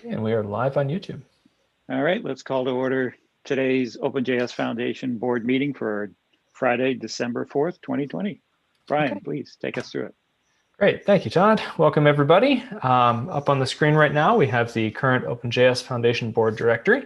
Okay, and we are live on YouTube. All right, let's call to order today's OpenJS Foundation board meeting for Friday, December 4th, 2020. Brian, please take us through it. Great, thank you, Todd. Welcome, everybody. Up on the screen right now, we have the current OpenJS Foundation board directory.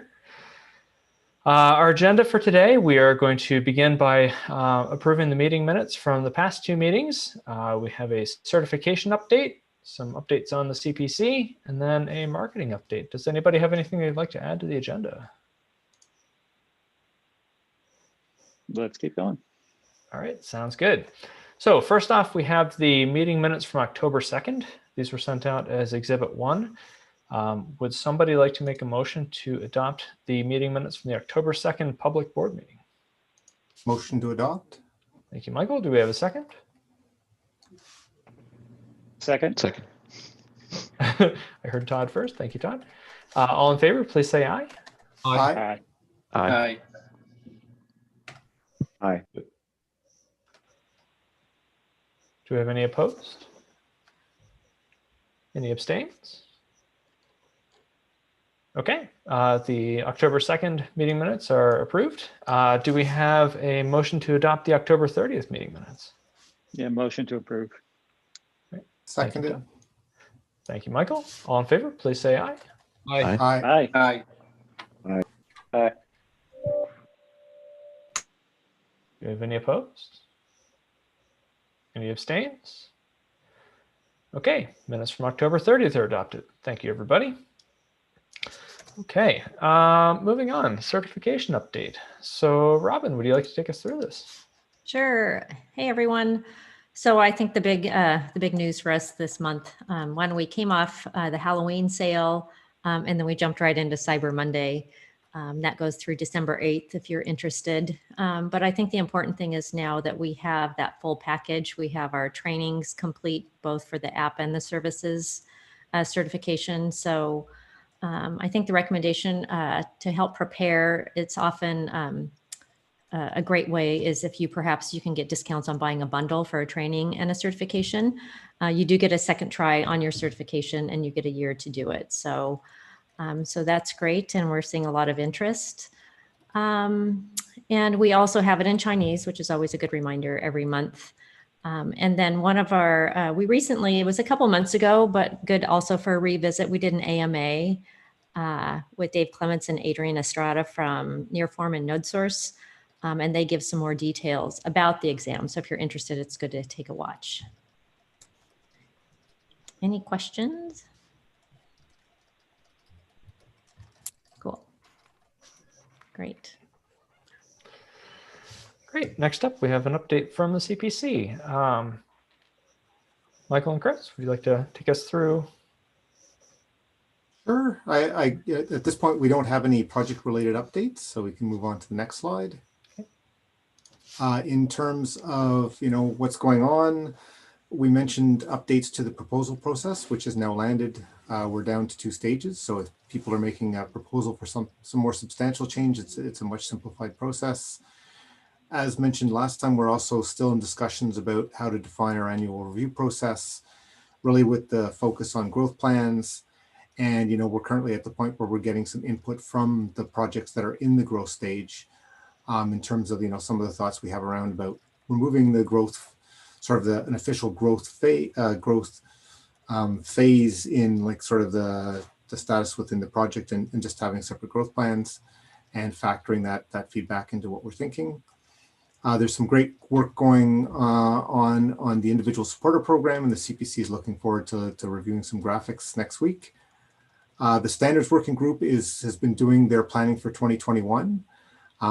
Our agenda for today, we are going to begin by approving the meeting minutes from the past two meetings. We have a certification update, some updates on the CPC, and then a marketing update. Does anybody have anything they'd like to add to the agenda? Let's keep going. All right, sounds good. So first off, we have the meeting minutes from October 2nd. These were sent out as Exhibit 1. Would somebody like to make a motion to adopt the meeting minutes from the October 2nd public board meeting? Motion to adopt. Thank you, Michael. Do we have a second? Second. I heard Todd first. Thank you, Todd. All in favor, please say aye. Aye. Aye. Aye. Do we have any opposed? Any abstains? Okay, the October 2nd meeting minutes are approved. Do we have a motion to adopt the October 30th meeting minutes? Yeah, motion to approve. Right. Seconded. Thank you, Michael. All in favor, please say aye. Aye. Aye. Aye. Aye. Do we have any opposed? Any abstains? Okay, minutes from October 30th are adopted. Thank you, everybody. Okay, moving on, certification update. So Robin, would you like to take us through this? Sure. Hey, everyone. So I think the big news for us this month, when we came off the Halloween sale, and then we jumped right into Cyber Monday. That goes through December 8th if you're interested. But I think the important thing is now that we have that full package. We have our trainings complete, both for the app and the services certification. So I think the recommendation to help prepare, it's often a great way is if you can get discounts on buying a bundle for a training and a certification. You do get a second try on your certification and you get a year to do it. So that's great. And we're seeing a lot of interest. And we also have it in Chinese, which is always a good reminder every month. And then one of our, we recently, it was a couple months ago, but good also for a revisit, we did an AMA with Dave Clements and Adrian Estrada from Nearform and NodeSource. And they give some more details about the exam. So if you're interested, it's good to take a watch. Any questions? Cool. Great. Great. Next up, we have an update from the CPC. Michael and Chris, would you like to take us through? Sure. At this point, we don't have any project-related updates, so we can move on to the next slide. Okay. In terms of what's going on, we mentioned updates to the proposal process, which has now landed. We're down to 2 stages. So if people are making a proposal for some more substantial change, it's a much simplified process. As mentioned last time, we're also still in discussions about how to define our annual review process, really with the focus on growth plans. And we're currently at the point where we're getting some input from the projects that are in the growth stage, in terms of some of the thoughts we have around about removing the growth, sort of an official growth phase in like sort of the status within the project, and just having separate growth plans and factoring that feedback into what we're thinking. There's some great work going on the individual supporter program, and the CPC is looking forward to reviewing some graphics next week. The standards working group has been doing their planning for 2021.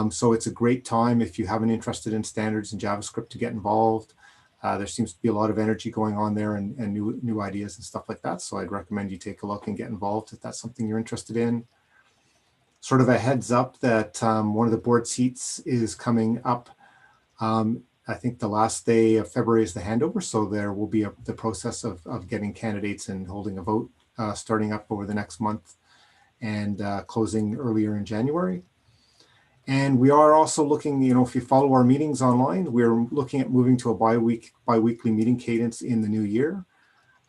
So it's a great time if you have an interested in standards and JavaScript to get involved. There seems to be a lot of energy going on there and new ideas and stuff like that. So I'd recommend you take a look and get involved if that's something you're interested in. Sort of a heads up that one of the board seats is coming up. I think the last day of February is the handover. So there will be the process of getting candidates and holding a vote starting up over the next month and closing earlier in January. And we are also looking, if you follow our meetings online, we're looking at moving to a bi-weekly meeting cadence in the new year.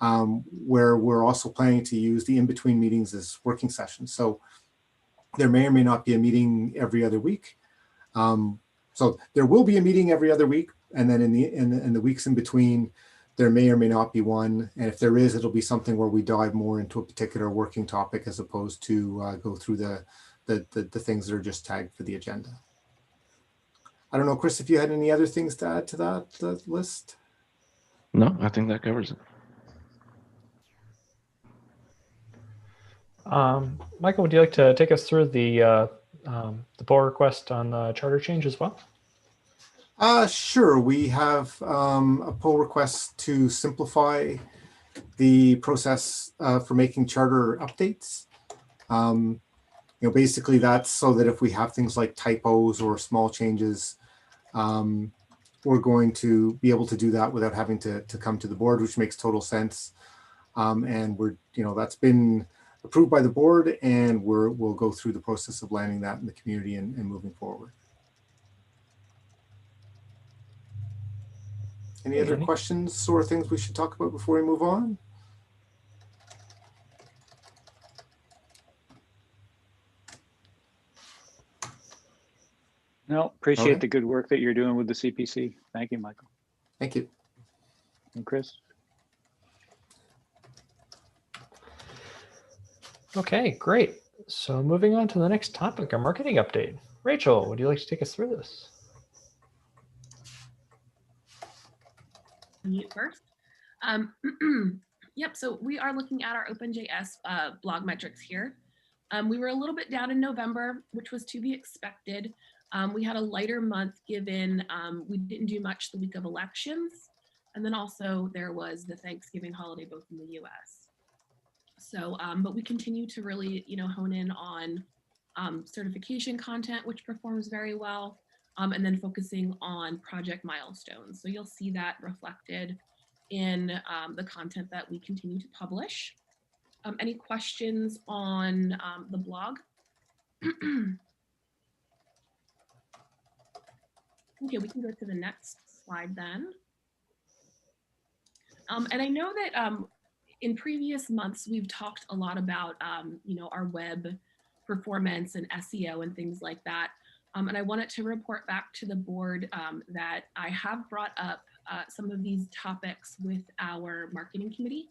where we're also planning to use the in-between meetings as working sessions. So there may or may not be a meeting every other week. So there will be a meeting every other week, and then in the weeks in between, there may or may not be one. And if there is, it'll be something where we dive more into a particular working topic as opposed to go through the things that are just tagged for the agenda. I don't know, Chris, if you had any other things to add to that list? No, I think that covers it. Michael, would you like to take us through the pull request on the charter change as well? Sure. We have a pull request to simplify the process for making charter updates. Basically that's so that if we have things like typos or small changes, we're going to be able to do that without having to come to the board, which makes total sense. And that's been approved by the board, and we'll go through the process of landing that in the community and moving forward. Any other questions or things we should talk about before we move on? No, appreciate Okay. the good work that you're doing with the CPC. Thank you, Michael. Thank you. And Chris? Okay, great. So moving on to the next topic, our marketing update. Rachel, would you like to take us through this? Mute first. Yep, so we are looking at our OpenJS blog metrics here. We were a little bit down in November, which was to be expected. We had a lighter month given we didn't do much the week of elections. And then also there was the Thanksgiving holiday both in the US. So, but we continue to really, hone in on certification content, which performs very well. And then focusing on project milestones. So you'll see that reflected in the content that we continue to publish. Any questions on the blog? Okay, we can go to the next slide then. And I know that in previous months, we've talked a lot about, our web performance and SEO and things like that. And I wanted to report back to the board that I have brought up some of these topics with our marketing committee,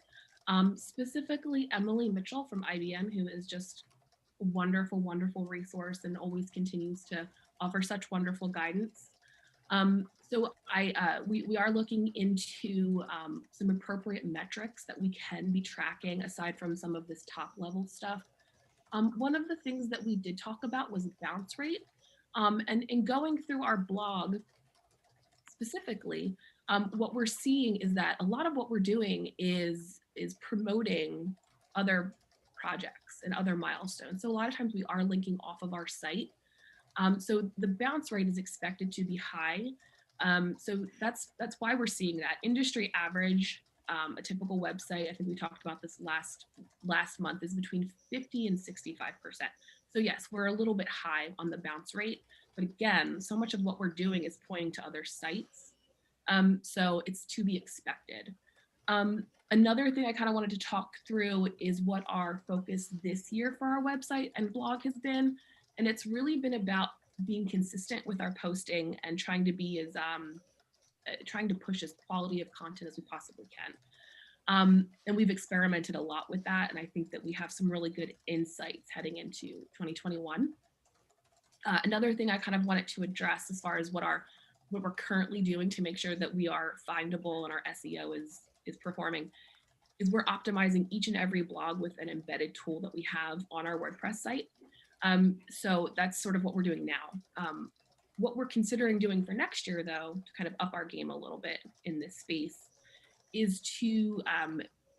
specifically Emily Mitchell from IBM, who is just a wonderful, wonderful resource and always continues to offer such wonderful guidance. So we are looking into some appropriate metrics that we can be tracking aside from some of this top level stuff. One of the things that we did talk about was bounce rate. And in going through our blog specifically, what we're seeing is that a lot of what we're doing is promoting other projects and other milestones. So a lot of times we are linking off of our site. So the bounce rate is expected to be high. So that's why we're seeing that. Industry average, a typical website, I think we talked about this last month, is between 50 and 65%. So yes, we're a little bit high on the bounce rate, but again, so much of what we're doing is pointing to other sites. So it's to be expected. Another thing I kind of wanted to talk through is what our focus this year for our website and blog has been. And it's really been about being consistent with our posting and trying to be as, trying to push as quality of content as we possibly can. And we've experimented a lot with that. And I think that we have some really good insights heading into 2021. Another thing I kind of wanted to address as far as what we're currently doing to make sure that we are findable and our SEO is performing is we're optimizing each and every blog with an embedded tool that we have on our WordPress site. So that's sort of what we're doing now. What we're considering doing for next year, though, to kind of up our game a little bit in this space, is to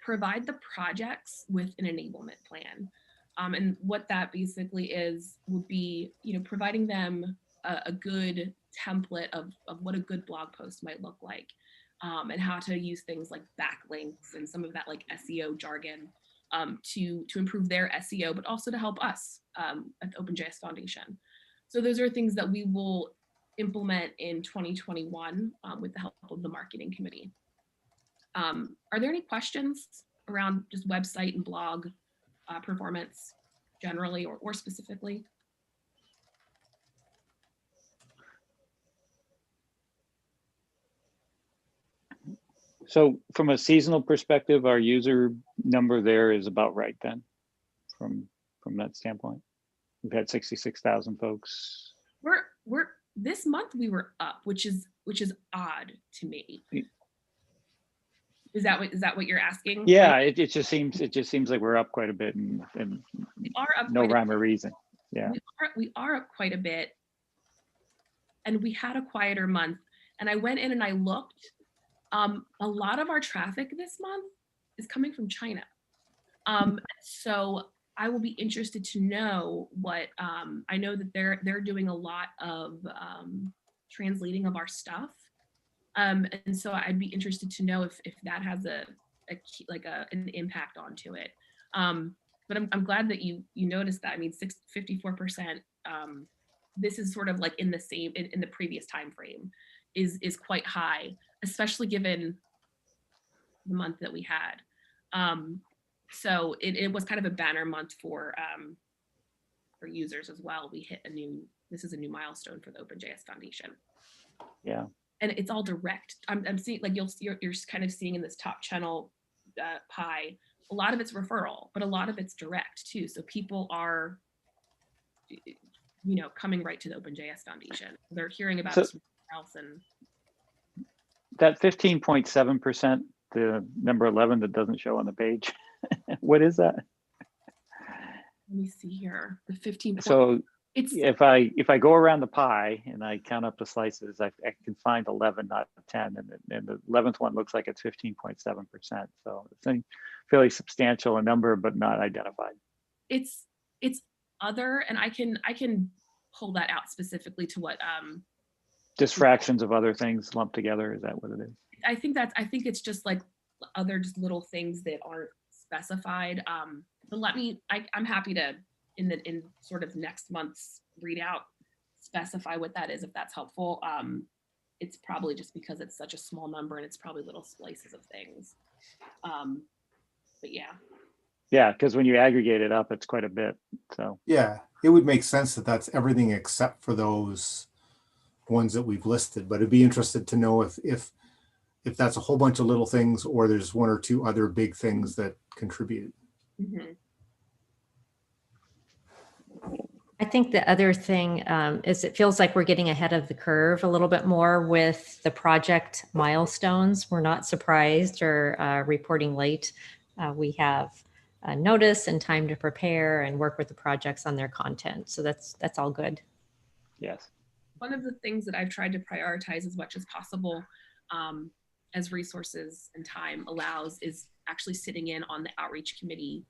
provide the projects with an enablement plan. And what that basically would be, providing them a good template of what a good blog post might look like, and how to use things like backlinks and some of that like SEO jargon to improve their SEO, but also to help us at the OpenJS Foundation. So those are things that we will implement in 2021 with the help of the marketing committee. Are there any questions around just website and blog performance generally or specifically? So from a seasonal perspective, our user number there is about right then, from that standpoint. We've had 66,000 folks. We're this month we were up, which is odd to me. Is that what you're asking? Yeah, it just seems like we're up quite a bit, and We are up no quite a rhyme or reason. Yeah. We are up quite a bit, and we had a quieter month. And I went in and I looked. A lot of our traffic this month is coming from China. So I will be interested to know what I know that they're doing a lot of translating of our stuff. And so I'd be interested to know if that has an impact onto it. But I'm glad that you noticed that. I mean, 54%. This is sort of like in the same in the previous time frame is quite high, especially given the month that we had. So it was kind of a banner month for users as well. We hit this is a new milestone for the OpenJS Foundation. Yeah. And it's all direct. I'm seeing, like, you're kind of seeing in this top channel pie, a lot of it's referral, but a lot of it's direct too. So people are, coming right to the OpenJS Foundation. They're hearing about us from somewhere else. And that 15.7%, the number 11 that doesn't show on the page, what is that? Let me see here. The 15. So it's if I go around the pie and I count up the slices, I can find 11, not 10, and the 11th one looks like it's 15.7%. So it's a fairly substantial number, but not identified. It's other, and I can pull that out specifically to what just fractions of other things lumped together. Is that what it is? I think it's just like other just little things that aren't specified. But I'm happy to in sort of next month's readout specify what that is, if that's helpful. It's probably just because it's such a small number and it's probably little slices of things. But yeah. Yeah, because when you aggregate it up, it's quite a bit. So yeah, it would make sense that that's everything except for those ones that we've listed. But I'd be interested to know if that's a whole bunch of little things or there's one or two other big things that contribute. Mm-hmm. I think the other thing is it feels like we're getting ahead of the curve a little bit more with the project milestones. We're not surprised or reporting late. We have notice and time to prepare and work with the projects on their content. So that's all good. yes. One of the things that I've tried to prioritize as much as possible as resources and time allows is actually sitting in on the outreach committee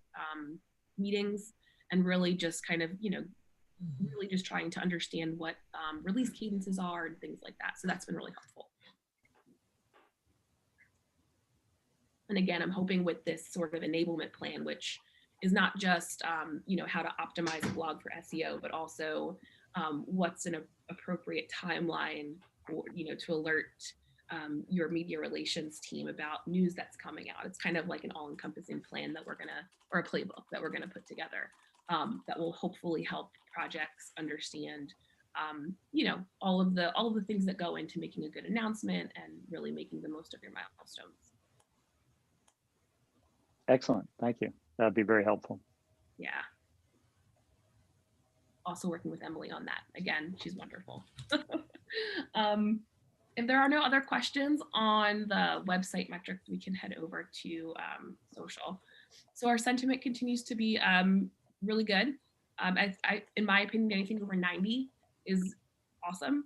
meetings and really just kind of, really just trying to understand what release cadences are and things like that. So that's been really helpful. And again, I'm hoping with this sort of enablement plan, which is not just, how to optimize a blog for SEO, but also what's an appropriate timeline for, to alert your media relations team about news that's coming out. It's kind of like an all-encompassing plan that or a playbook that we're gonna put together that will hopefully help projects understand, all of the things that go into making a good announcement and really making the most of your milestones. Excellent. Thank you. That'd be very helpful. Yeah. Also working with Emily on that. Again, she's wonderful. If there are no other questions on the website metrics, we can head over to social. So our sentiment continues to be really good. In my opinion, anything over 90 is awesome.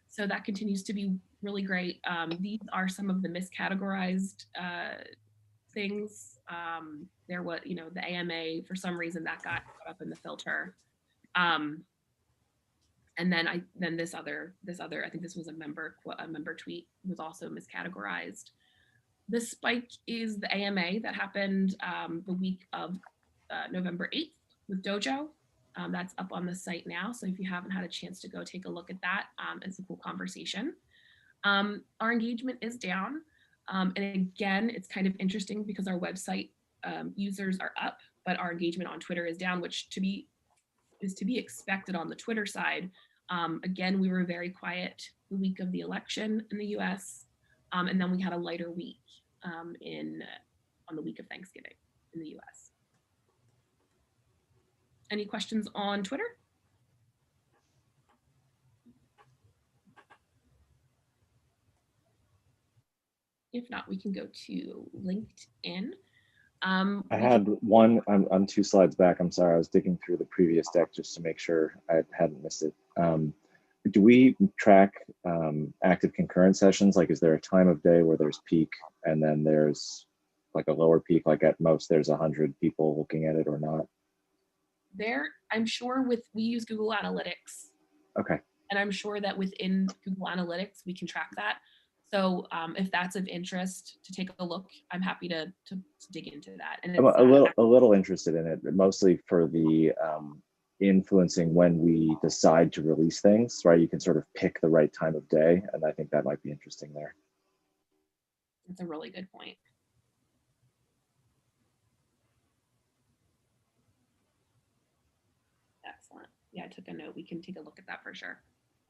So that continues to be really great. These are some of the miscategorized things. There was, the AMA, for some reason that got caught up in the filter. And then this other, I think this was a member tweet, was also miscategorized. The spike is the AMA that happened the week of November 8th with Dojo. That's up on the site now. So if you haven't had a chance to go take a look at that, it's a cool conversation. Our engagement is down. And again, it's kind of interesting because our website users are up, but our engagement on Twitter is down, which is to be expected on the Twitter side. Again, we were very quiet the week of the election in the US, and then we had a lighter week on the week of Thanksgiving in the US. Any questions on Twitter? If not, we can go to LinkedIn. I had one, I'm 2 slides back. I'm sorry, I was digging through the previous deck just to make sure I hadn't missed it. Do we track active concurrent sessions? Like, is there a time of day where there's peak and then there's like a lower peak, like at most there's 100 people looking at it or not? I'm sure we use Google Analytics. Okay. And I'm sure that within Google Analytics, we can track that. So if that's of interest to take a look, I'm happy to dig into that. And I'm a little interested in it, mostly for the influencing when we decide to release things, right? You can sort of pick the right time of day, and I think that might be interesting there. That's a really good point. Excellent. Yeah, I took a note. We can take a look at that for sure.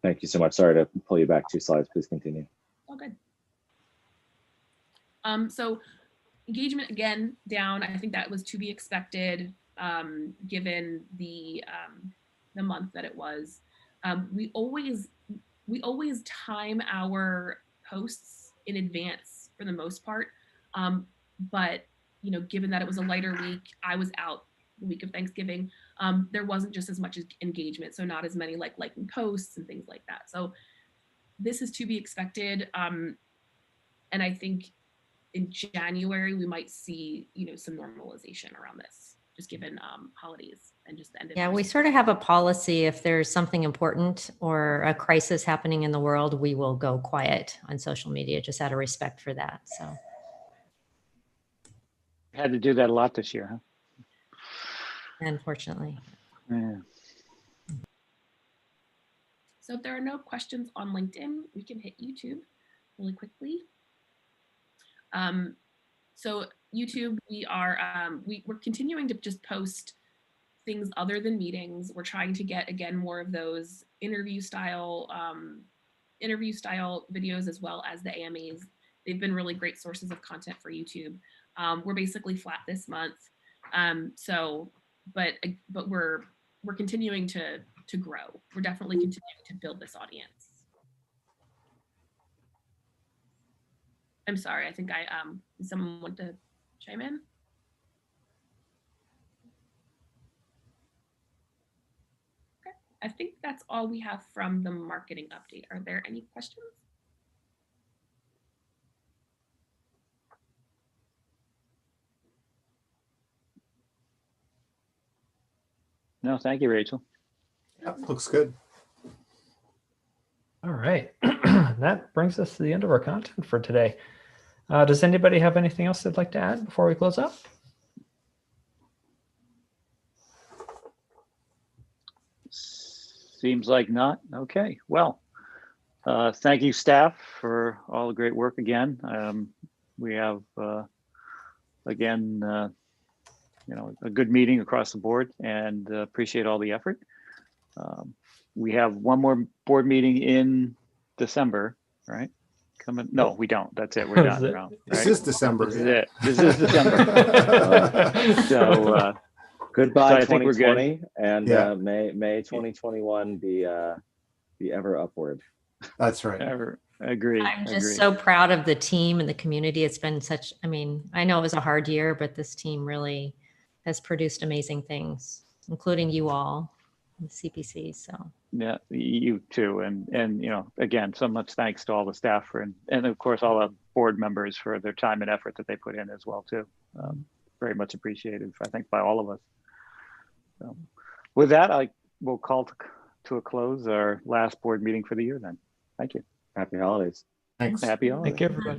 Thank you so much. Sorry to pull you back 2 slides. Please continue. All good. So engagement again down. I think that was to be expected given the month that it was. We always time our posts in advance for the most part, but given that it was a lighter week, I was out the week of Thanksgiving. There wasn't just as much engagement, so not as many liking posts and things like that. So this is to be expected, and I think in January we might see some normalization around this, just given holidays and just the end of Yeah, we sort of have a policy. If there's something important or a crisis happening in the world, we will go quiet on social media, just out of respect for that. So Had to do that a lot this year, huh? unfortunately. Yeah. So if there are no questions on LinkedIn, we can hit YouTube really quickly. So YouTube, we're continuing to just post things other than meetings. We're trying to get, again, more of those interview style videos, as well as the AMAs. They've been really great sources of content for YouTube. We're basically flat this month. But we're continuing to grow. We're definitely continuing to build this audience. I'm sorry, I think does someone want to chime in? Okay, I think that's all we have from the marketing update. Are there any questions? No, thank you, Rachel. Yep, looks good. All right. That brings us to the end of our content for today. Does anybody have anything else they'd like to add before we close up? Seems like not. Okay, well, thank you, staff, for all the great work again. We have, again, a good meeting across the board, and appreciate all the effort. We have one more board meeting in December, right? Coming? No, we don't. That's it. We're done. Right? This is December. This is it. This is December. So goodbye, so I think we're 2020, and Yeah. May 2021 be ever upward. That's right. Agree. I'm just so proud of the team and the community. It's been such, I know it was a hard year, but this team really has produced amazing things, including you all, the CPC. So yeah, you too, and again, so much thanks to all the staff and of course all the board members for their time and effort that they put in as well too. Very much appreciated, I think, by all of us. So, with that, I will call to a close our last board meeting for the year. Then, thank you. Happy holidays. Thanks. Happy holidays. Thank you, everybody.